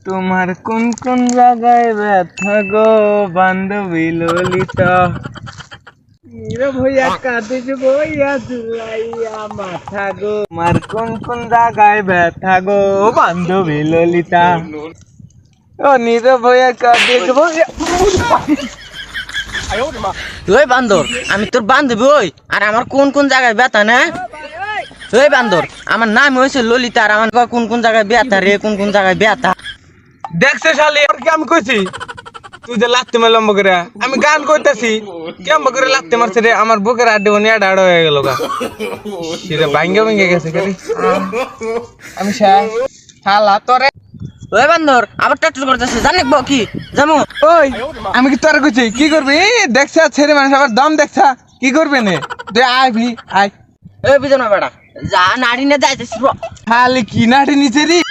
তোমার কোন কোন জায়গায় ব্যথা গো বান্ধবী ললিতা নীরব হইয়া কাঁদে যে বইয়া ঝুলাইয়া মাথা গো তোমার কোন কোন জায়গায় ব্যথা গো বান্ধবী ললিতা ও নীরব হইয়া কাঁদে যে বইয়া ওই বান্দর আমি তোর বান্ধবী ওই আর আমার কোন কোন জায়গায় ব্যথা না ওই বান্দর আমার নাম হয়েছে ললিতা আর আমার কোন কোন জায়গায় ব্যথা রে কোন কোন জায়গায় ব্যথা দেখছে শালি আর কি আমি কইছি তুই যে লাগতে মার লম্বা করে আমি গান কইতাছি কেমন করে লাগতে মারছে রে আমার বুকের আড্ডে বনিয়া ডাড় হয়ে গেল গা সেটা ভাঙ্গে ভাঙ্গে গেছে খালি আমি শালা তোরে ওই বান্দর আবার টাটু করতেছে জানিস কি জামু ওই আমি কি তোরে কইছি কি করবি দেখছা ছেলে মানুষ আবার দম দেখছা কি করবে নে তুই আয় ভি আয় ওই বিজন বেড়া যা নাড়ি না যাইতেছি খালি কি নাটি নিচে রে